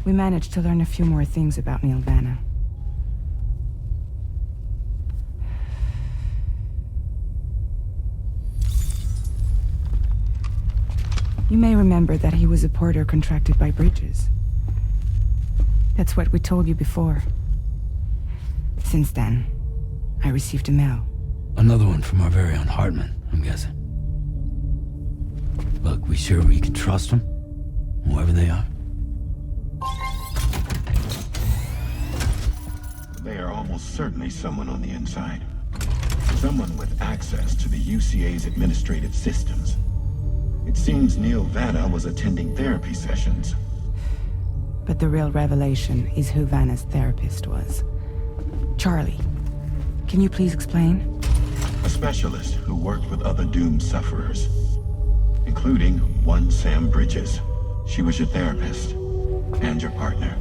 We managed to learn a few more things about Neil Vanna. You may remember that he was a porter contracted by Bridges. That's what we told you before. Since then, I received a mail. Another one from our very own Hartman, I'm guessing. Look, we sure we can trust them? Whoever they are? They are almost certainly someone on the inside. Someone with access to the UCA's administrative systems. It seems Neil Vanna was attending therapy sessions. But the real revelation is who Vanna's therapist was. Charlie, can you please explain? A specialist who worked with other doomed sufferers, including one Sam Bridges. She was your therapist and your partner.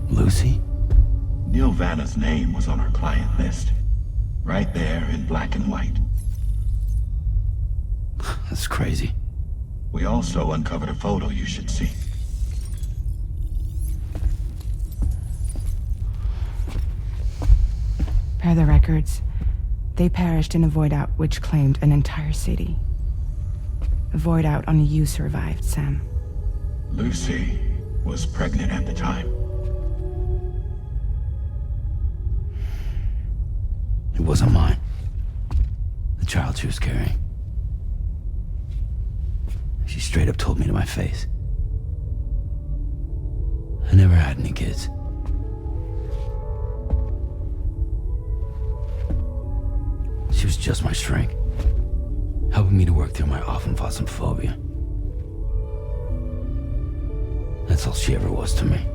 Lucy? Neil Vanna's name was on her client list. Right there in black and white. That's crazy. We also uncovered a photo you should see. Per the records, they perished in a void out which claimed an entire city. A void out only you survived, Sam. Lucy was pregnant at the time. It wasn't mine. The child she was carrying. She straight up told me to my face. I never had any kids. She was just my shrink, helping me to work through my often phobia. That's all she ever was to me.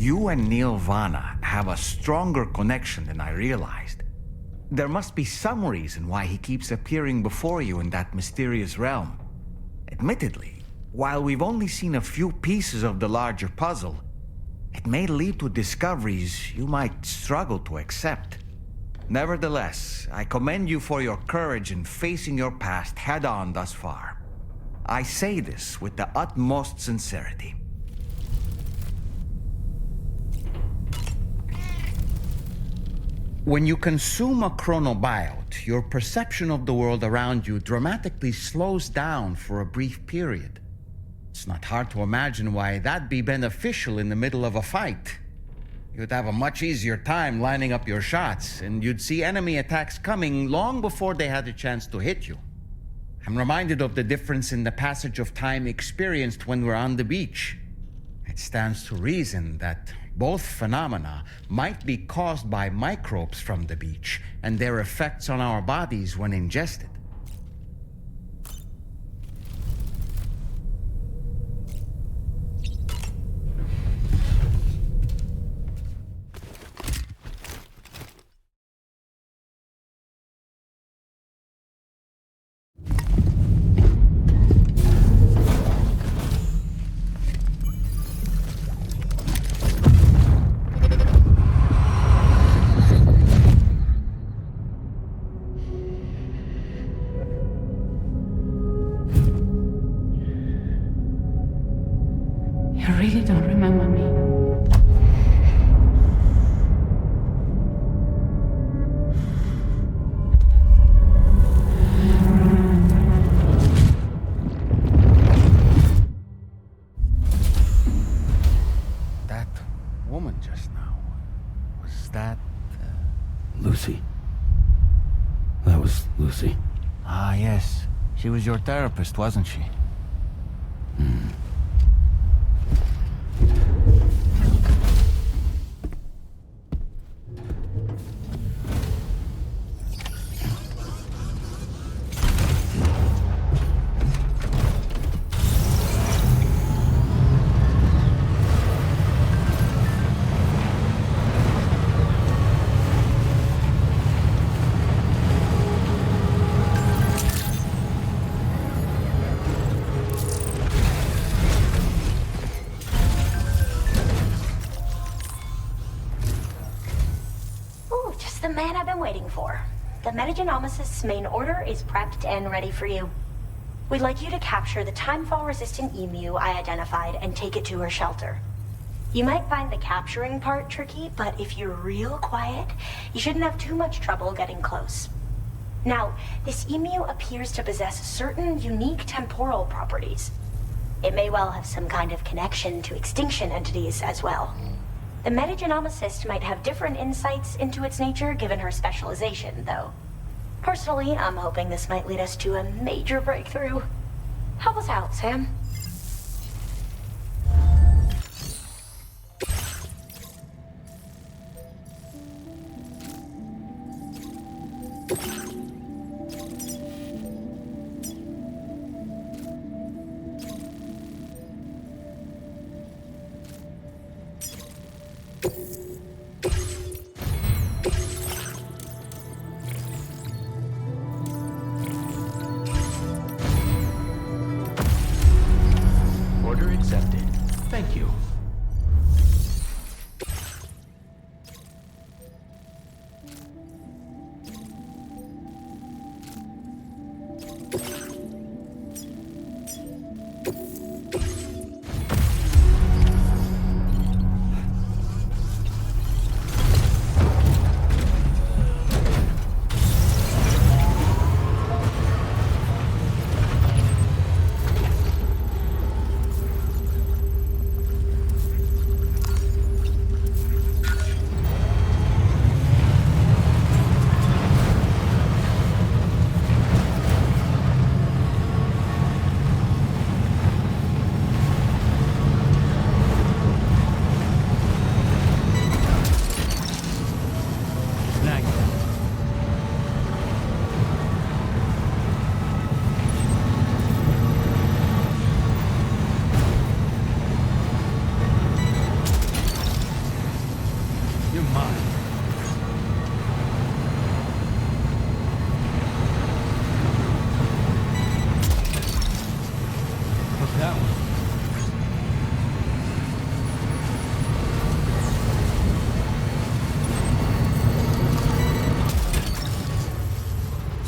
You and Neil Vana have a stronger connection than I realized. There must be some reason why he keeps appearing before you in that mysterious realm. Admittedly, while we've only seen a few pieces of the larger puzzle, it may lead to discoveries you might struggle to accept. Nevertheless, I commend you for your courage in facing your past head-on thus far. I say this with the utmost sincerity. When you consume a chronobiote, your perception of the world around you dramatically slows down for a brief period. It's not hard to imagine why that'd be beneficial in the middle of a fight. You'd have a much easier time lining up your shots, and you'd see enemy attacks coming long before they had a chance to hit you. I'm reminded of the difference in the passage of time experienced when we're on the beach. It stands to reason that both phenomena might be caused by microbes from the beach and their effects on our bodies when ingested. You really don't remember me. That woman just now, was that... Lucy. That was Lucy. Ah, yes. She was your therapist, wasn't she? Ooh, just the man I've been waiting for. The Metagenomicist's main order is prepped and ready for you. We'd like you to capture the timefall-resistant emu I identified and take it to her shelter. You might find the capturing part tricky, but if you're real quiet, you shouldn't have too much trouble getting close. Now, this emu appears to possess certain unique temporal properties. It may well have some kind of connection to extinction entities as well. The metagenomicist might have different insights into its nature given her specialization, though. Personally, I'm hoping this might lead us to a major breakthrough. Help us out, Sam. Order accepted. Thank you.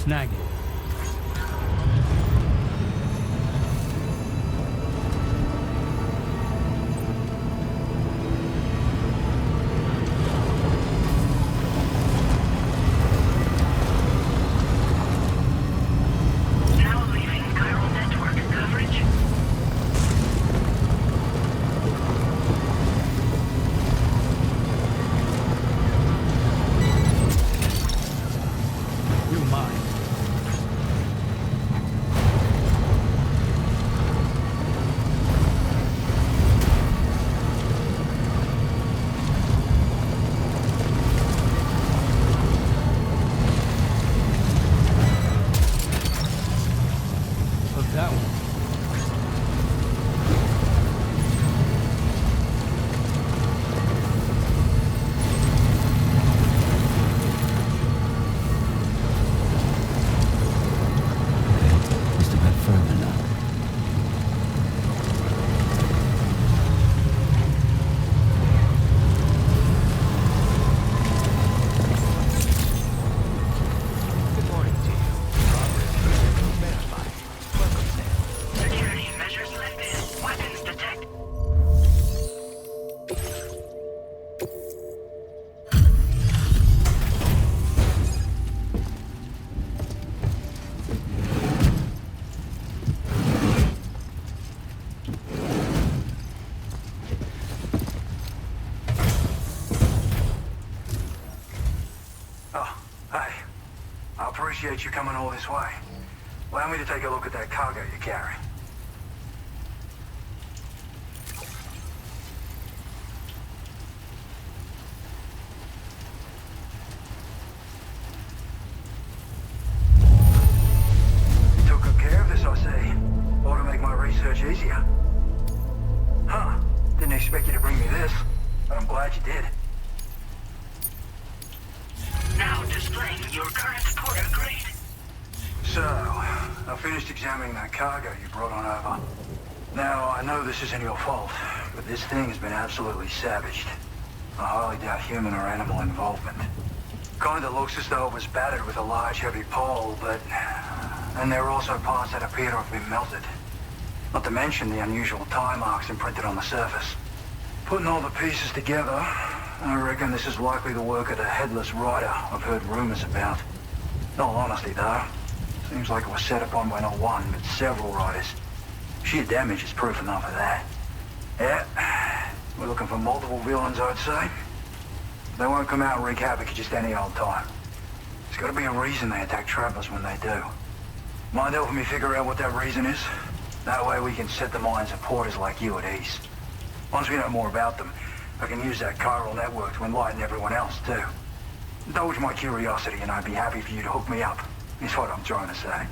Snag it. Now leaving chiral network coverage. You mind? Look that one. Just a bit further now. Good morning to you. Progress verified. Welcome, Sam. Security measures lifted. Weapons detected. Oh, hey. I appreciate you coming all this way. Allow me to take a look at that cargo you carry. You took good care of this, I see. Ought to make my research easier. Huh. Didn't expect you to bring me this, but I'm glad you did. Now displaying your current porter grade. So, I finished examining that cargo you brought on over. Now, I know this isn't your fault, but this thing has been absolutely savaged. I highly doubt human or animal involvement. Kinda looks as though it was battered with a large heavy pole, but... And there are also parts that appear to have been melted. Not to mention the unusual tie marks imprinted on the surface. Putting all the pieces together, I reckon this is likely the work of the headless rider I've heard rumors about. In all honesty, though, seems like it was set upon by not one, but several riders. Sheer damage is proof enough of that. Yeah, we're looking for multiple villains, I'd say. They won't come out and wreak havoc at just any old time. There's got to be a reason they attack travelers when they do. Mind helping me figure out what that reason is? That way we can set the minds of porters like you at ease. Once we know more about them, I can use that chiral network to enlighten everyone else, too. Indulge my curiosity and I'd be happy for you to hook me up, is what I'm trying to say.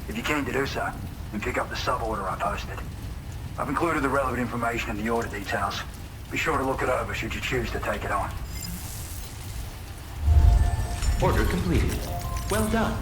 If you're keen to do so, then pick up the sub-order I posted. I've included the relevant information in the order details. Be sure to look it over should you choose to take it on. Order completed. Well done.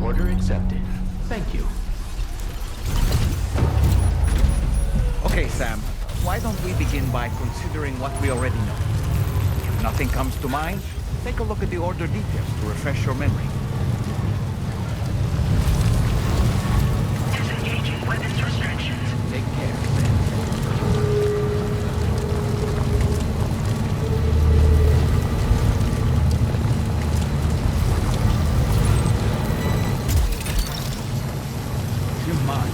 Order accepted. Thank you. Okay, Sam. Why don't we begin by considering what we already know? If nothing comes to mind, take a look at the order details to refresh your memory. Disengaging weapons restrictions. Take care, Sam. You mind?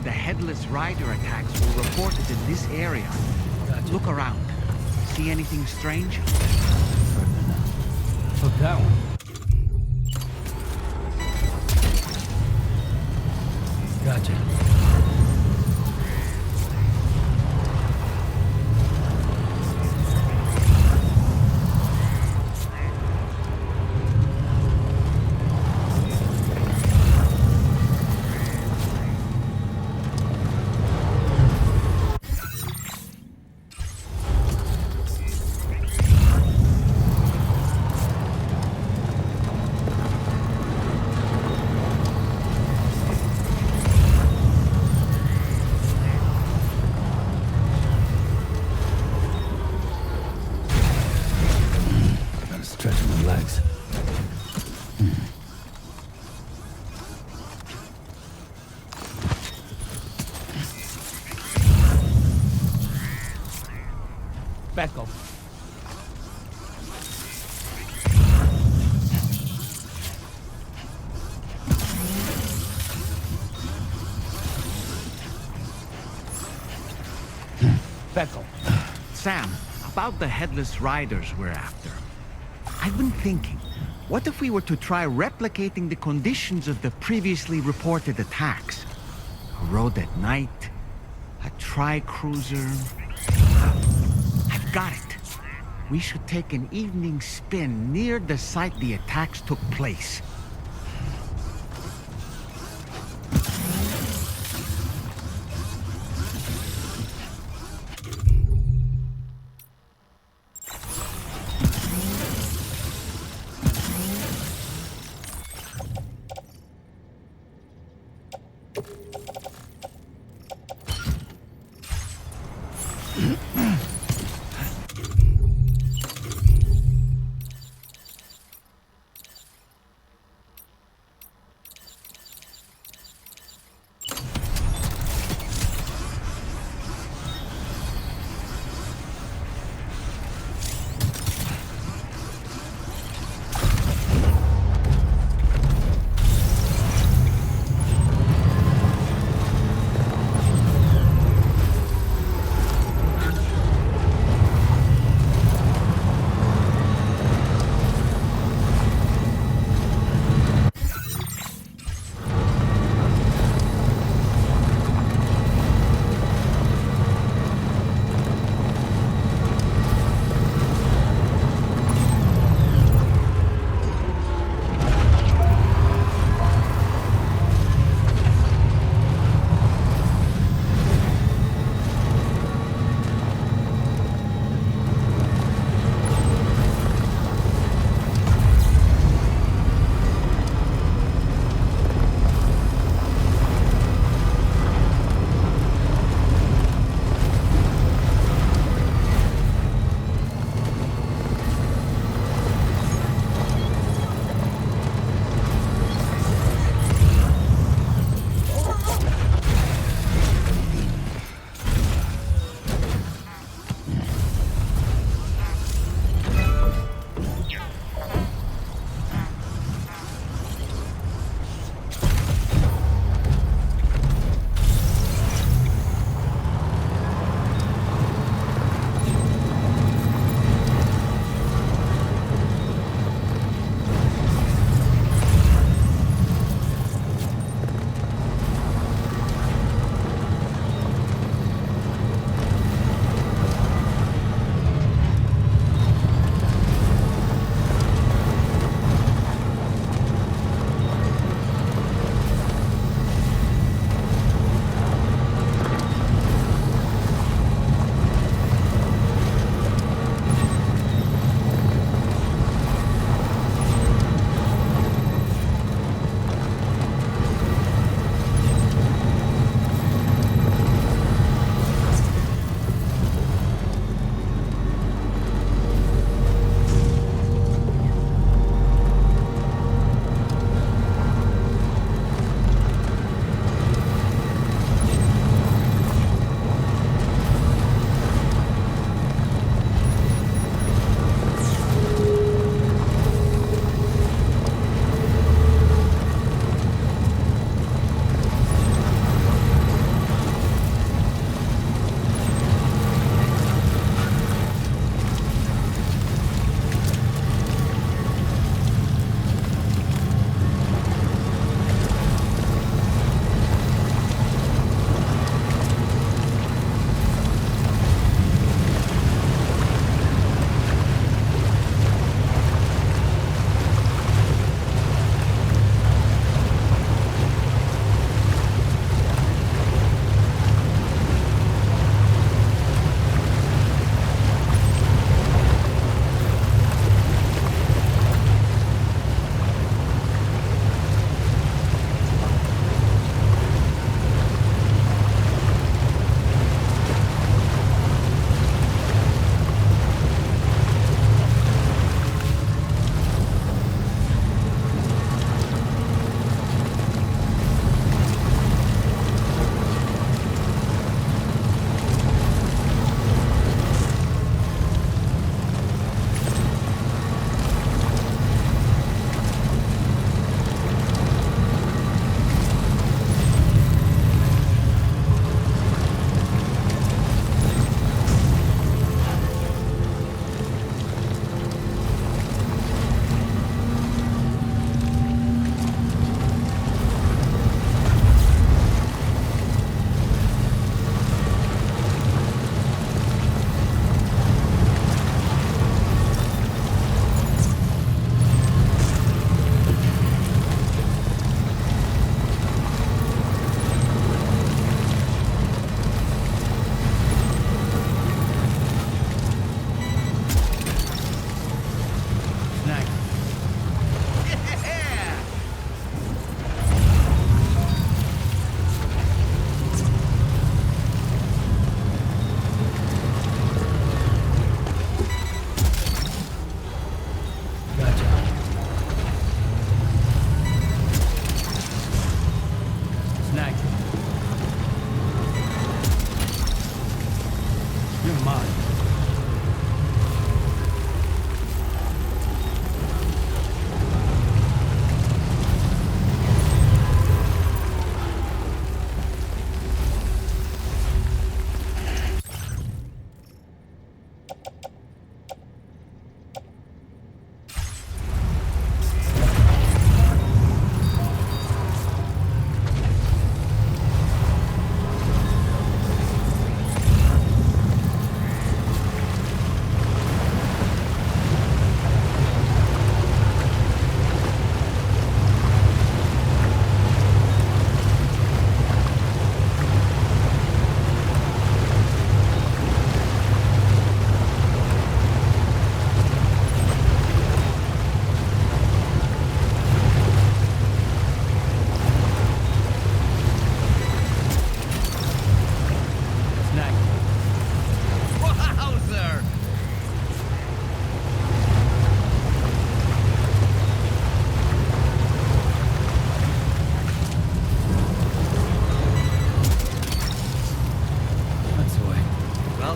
the Headless Rider attacks were reported in this area. Look around. See anything strange? Look, that one. Gotcha. Stretching my legs. Back up. Back up. Sam, about the Headless Riders we're after. I've been thinking, what if we were to try replicating the conditions of the previously reported attacks? A road at night, a tri-cruiser. I've got it. We should take an evening spin near the site the attacks took place.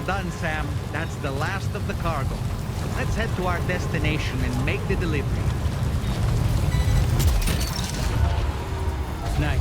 Well done, Sam. That's the last of the cargo. Let's head to our destination and make the delivery. Night.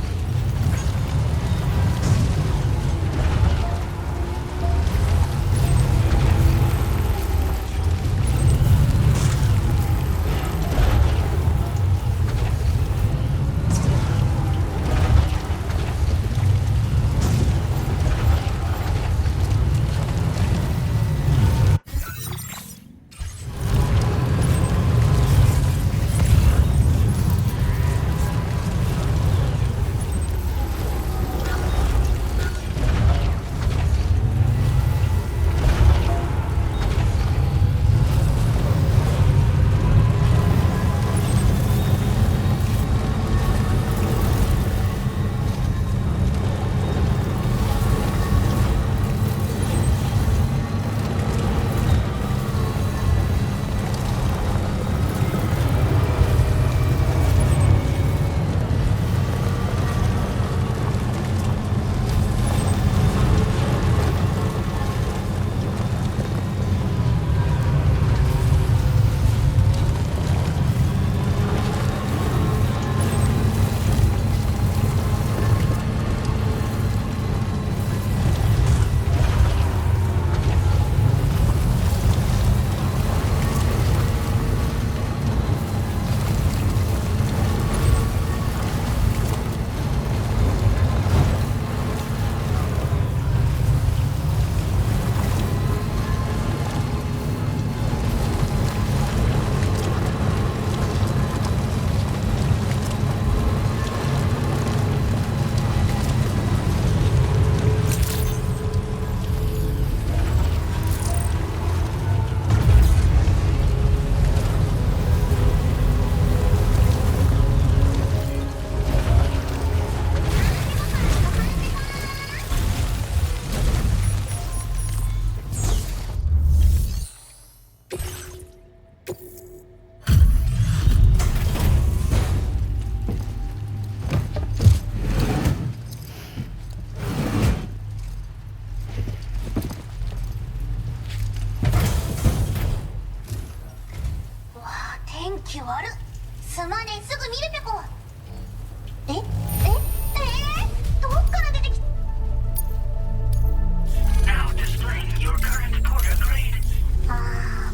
Now displaying your current porter grade.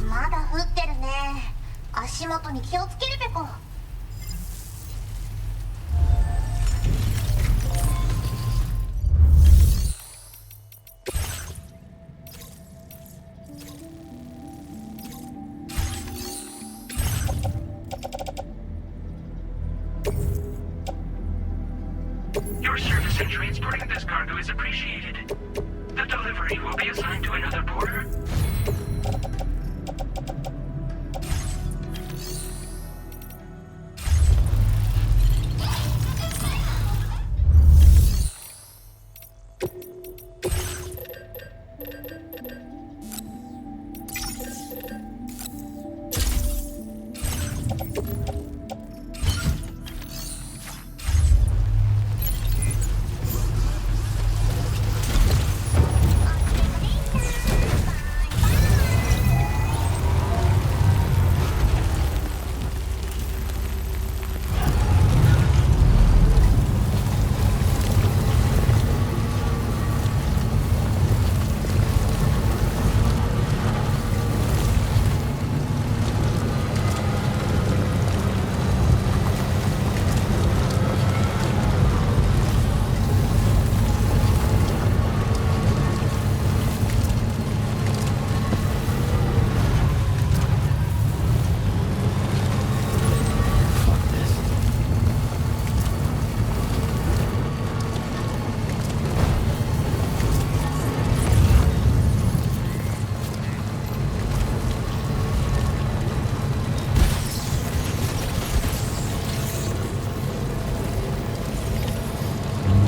まだ降ってるね。足元に気をつけるべこ。Your service in transporting this cargo is appreciated. The delivery will be assigned to another porter.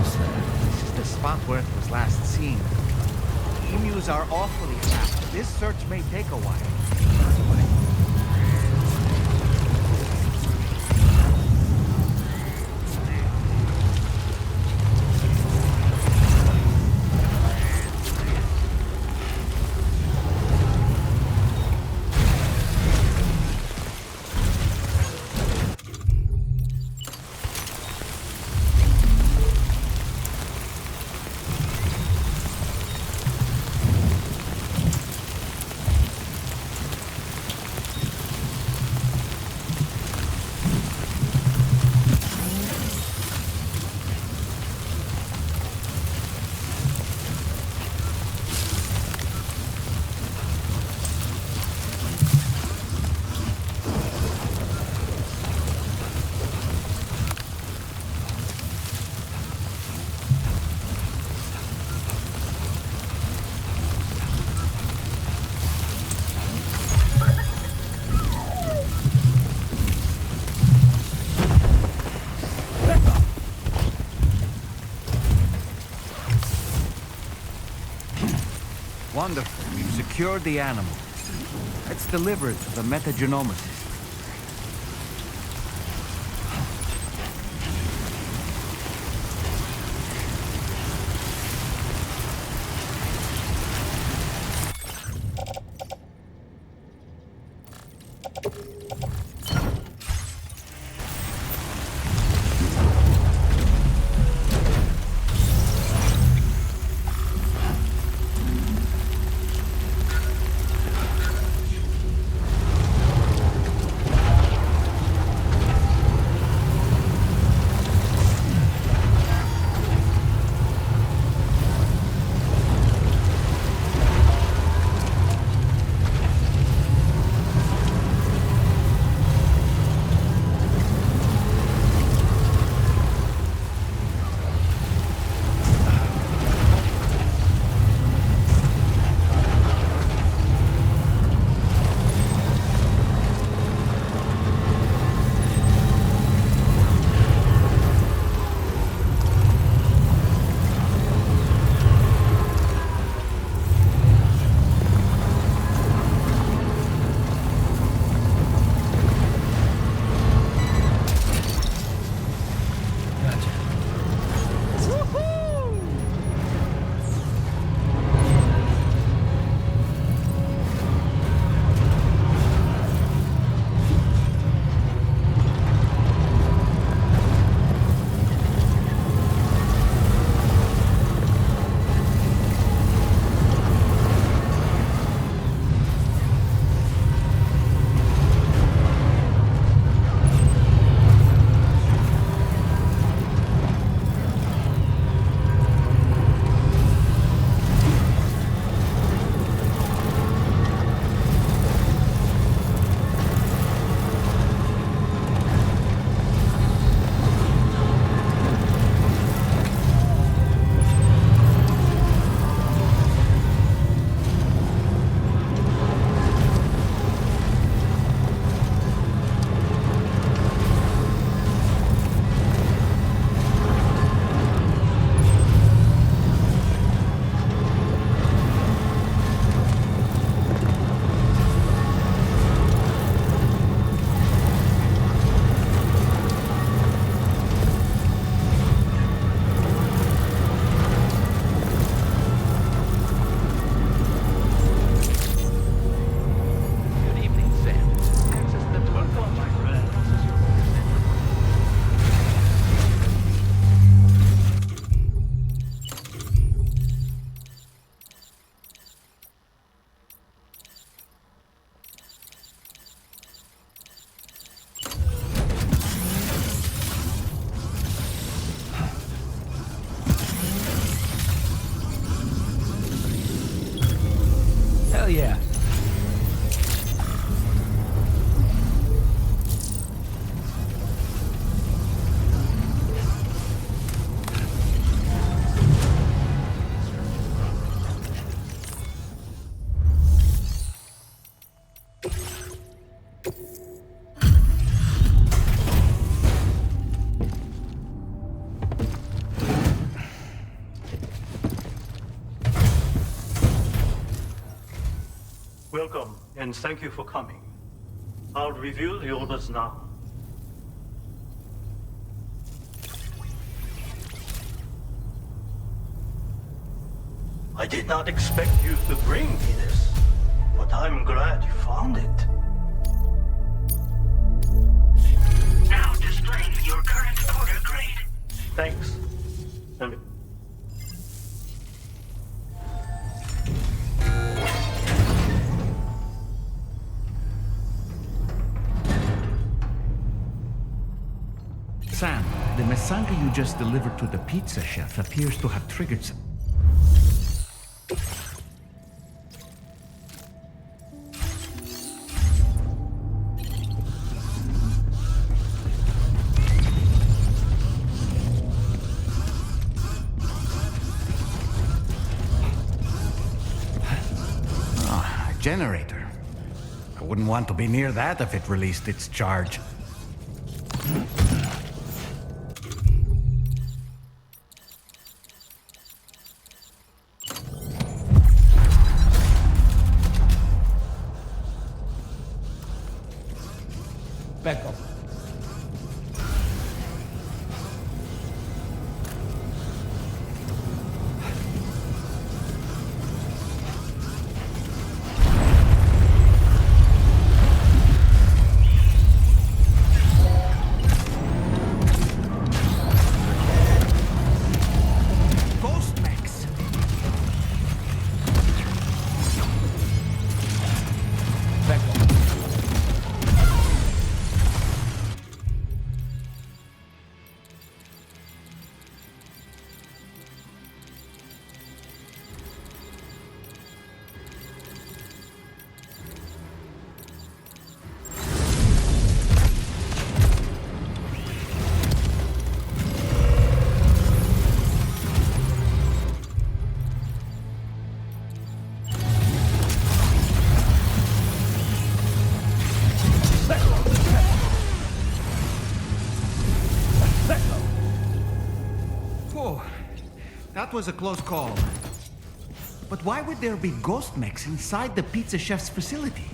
This is the spot where it was last seen. Emus are awfully fast. This search may take a while. Wonderful. We've secured the animal. Let's deliver it to the metagenomicist. Yeah. Welcome, and thank you for coming. I'll reveal the orders now. I did not expect you to bring me this, but I'm glad you found it. Now displaying your current porter grade. Thanks. Sam, the mesanga you just delivered to the pizza chef appears to have triggered some... Ah, a generator. I wouldn't want to be near that if it released its charge. that was a close call. But why would there be ghost mechs inside the pizza chef's facility?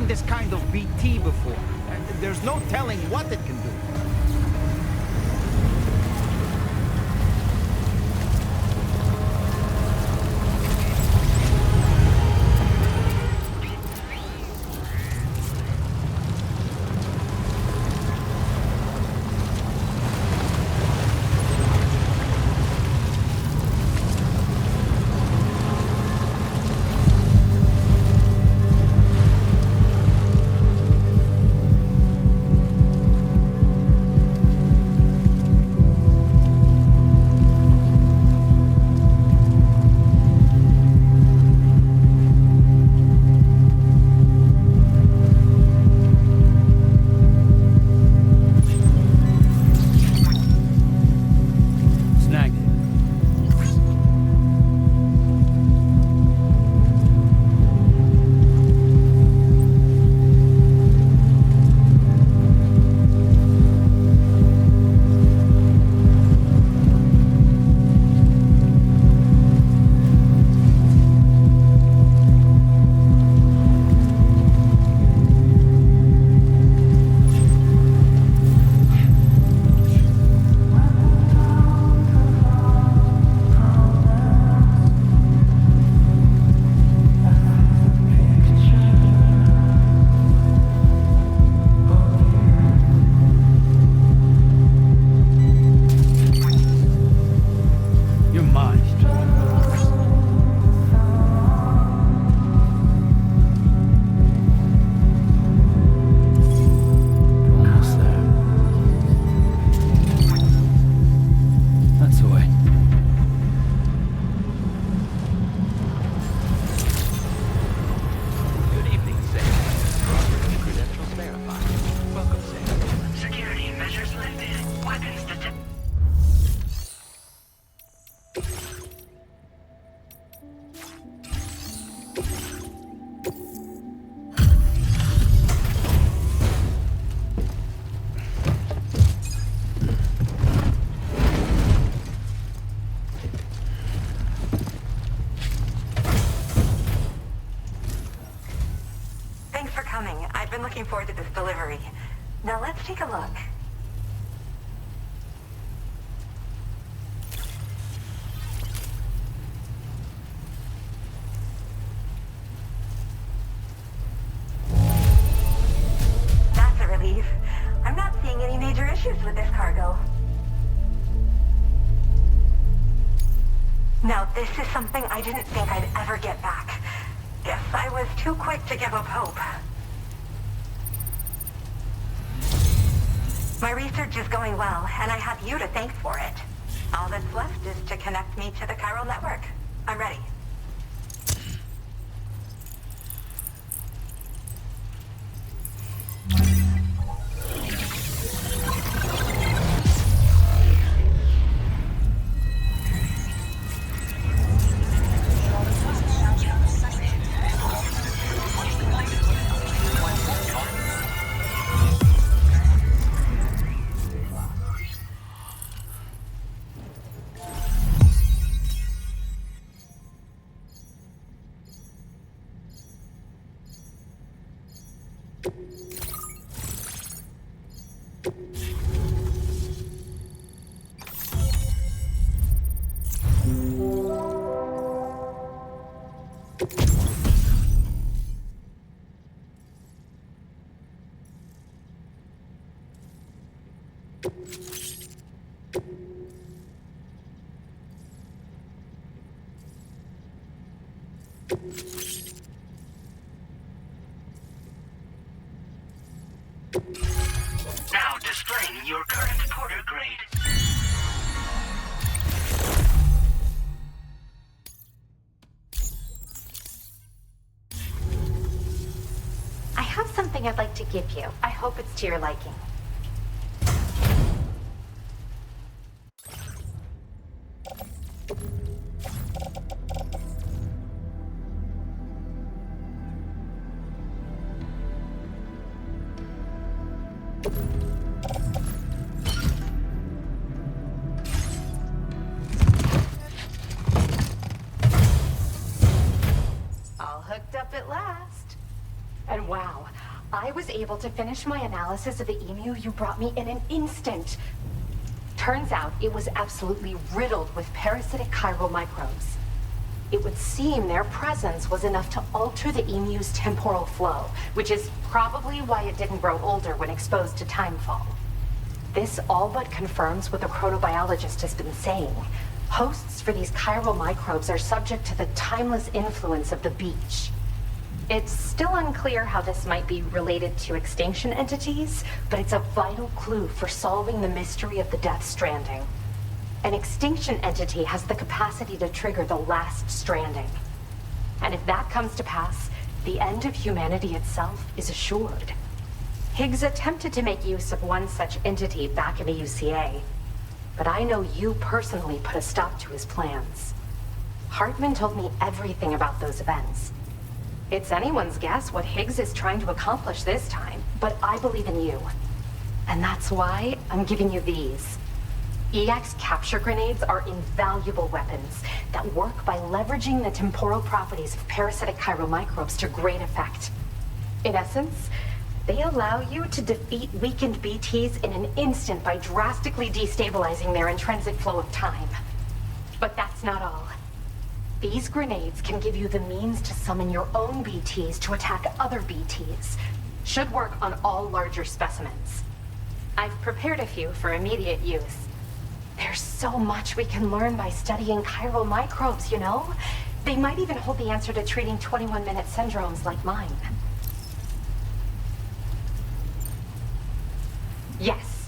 This kind of BT before. There's no telling what it can do. Thanks for coming. I've been looking forward to this delivery. Now let's take a look. That's a relief. I'm not seeing any major issues with this cargo. Now, this is something I didn't think I'd ever get back. Guess I was too quick to give up hope. My research is going well, and I have you to thank for it. All that's left is to connect me to the chiral network. I'm ready. Now displaying your current porter grade. I have something I'd like to give you. I hope it's to your liking. All hooked up at last. And wow, I was able to finish my analysis of the emu you brought me in an instant. Turns out it was absolutely riddled with parasitic chiral microbes. It would seem their presence was enough to alter the emu's temporal flow, which is probably why it didn't grow older when exposed to timefall. This all but confirms what the chronobiologist has been saying. Hosts for these chiral microbes are subject to the timeless influence of the beach. It's still unclear how this might be related to extinction entities, but it's a vital clue for solving the mystery of the Death Stranding. An extinction entity has the capacity to trigger the last stranding. And if that comes to pass, the end of humanity itself is assured. Higgs attempted to make use of one such entity back in the UCA, but I know you personally put a stop to his plans. Hartman told me everything about those events. It's anyone's guess what Higgs is trying to accomplish this time, but I believe in you. And that's why I'm giving you these. EX capture grenades are invaluable weapons that work by leveraging the temporal properties of parasitic chiral microbes to great effect. In essence, they allow you to defeat weakened BTs in an instant by drastically destabilizing their intrinsic flow of time. But that's not all. These grenades can give you the means to summon your own BTs to attack other BTs. Should work on all larger specimens. I've prepared a few for immediate use. There's so much we can learn by studying chiral microbes, you know? They might even hold the answer to treating 21-minute syndromes like mine. Yes.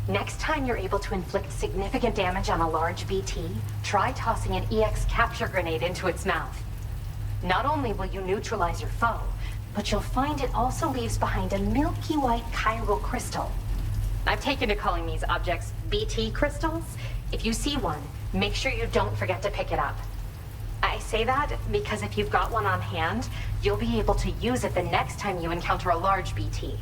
Next time you're able to inflict significant damage on a large BT, try tossing an EX capture grenade into its mouth. Not only will you neutralize your foe, but you'll find it also leaves behind a milky white chiral crystal. I've taken to calling these objects BT crystals. If you see one, make sure you don't forget to pick it up. I say that because if you've got one on hand, you'll be able to use it the next time you encounter a large BT.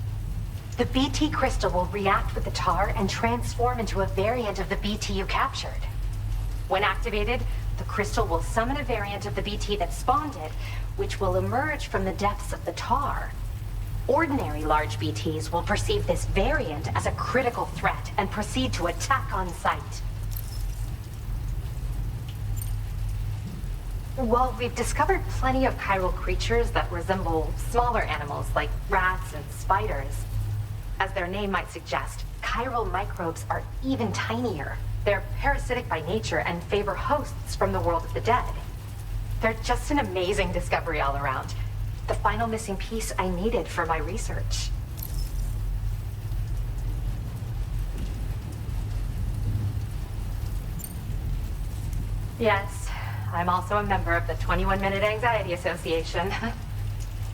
The BT crystal will react with the tar and transform into a variant of the BT you captured. When activated, the crystal will summon a variant of the BT that spawned it, which will emerge from the depths of the tar. Ordinary large BTs will perceive this variant as a critical threat and proceed to attack on sight. While we've discovered plenty of chiral creatures that resemble smaller animals like rats and spiders, as their name might suggest, chiral microbes are even tinier. They're parasitic by nature and favor hosts from the world of the dead. They're just an amazing discovery all around. The final missing piece I needed for my research. Yes, I'm also a member of the 21-Minute Anxiety Association.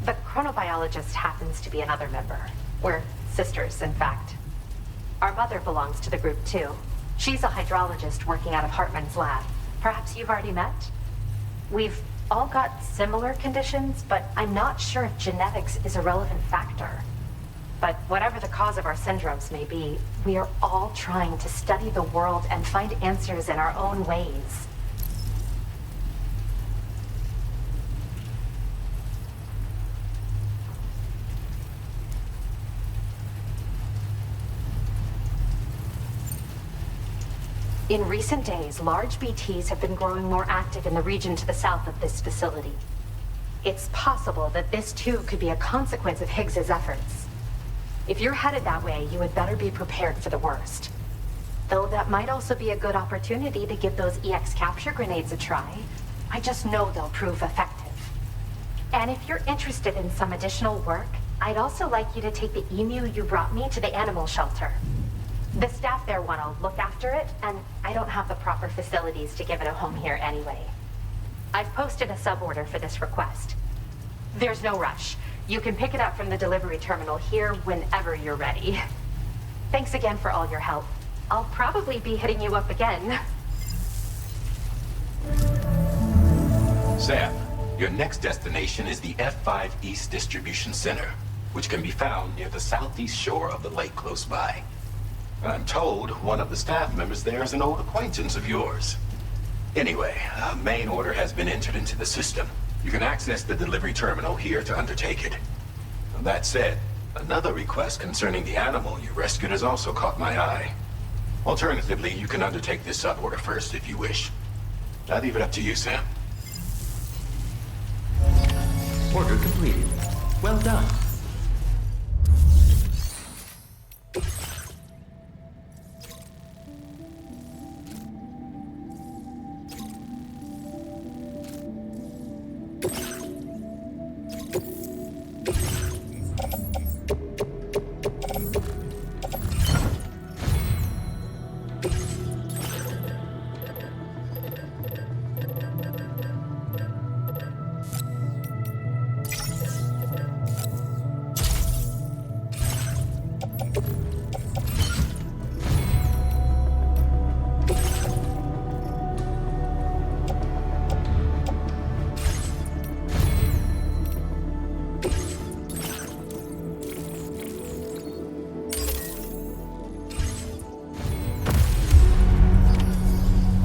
The chronobiologist happens to be another member. We're sisters, in fact. Our mother belongs to the group, too. She's a hydrologist working out of Hartman's lab. Perhaps you've already met? We've all got similar conditions, but I'm not sure if genetics is a relevant factor. But whatever the cause of our syndromes may be, we are all trying to study the world and find answers in our own ways. In recent days, large BTs have been growing more active in the region to the south of this facility. It's possible that this too could be a consequence of Higgs's efforts. If you're headed that way, you had better be prepared for the worst. Though that might also be a good opportunity to give those EX capture grenades a try. I just know they'll prove effective. And if you're interested in some additional work, I'd also like you to take the emu you brought me to the animal shelter. The staff there want to look after it, and I don't have the proper facilities to give it a home here anyway. I've posted a sub-order for this request. There's no rush. You can pick it up from the delivery terminal here whenever you're ready. Thanks again for all your help. I'll probably be hitting you up again. Sam, your next destination is the F5 East Distribution Center, which can be found near the southeast shore of the lake close by. I'm told one of the staff members there is an old acquaintance of yours. Anyway, a main order has been entered into the system. You can access the delivery terminal here to undertake it. That said, another request concerning the animal you rescued has also caught my eye. Alternatively, you can undertake this sub-order first if you wish. I'll leave it up to you, Sam. Order completed. Well done.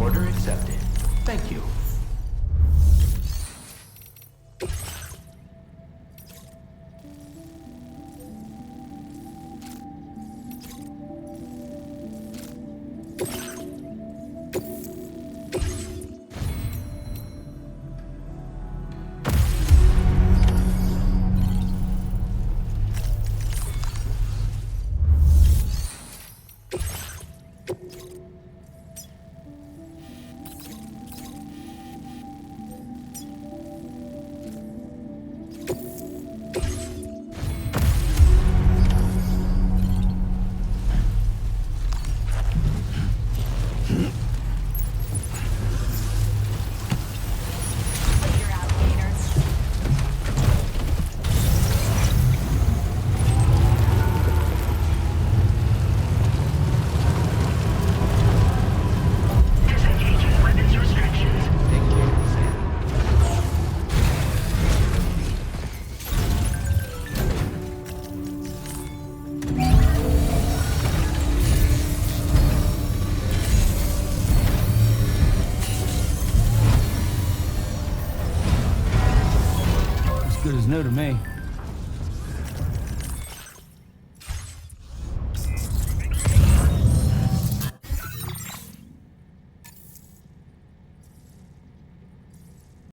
Order accepted. Thank you. Good as new to me.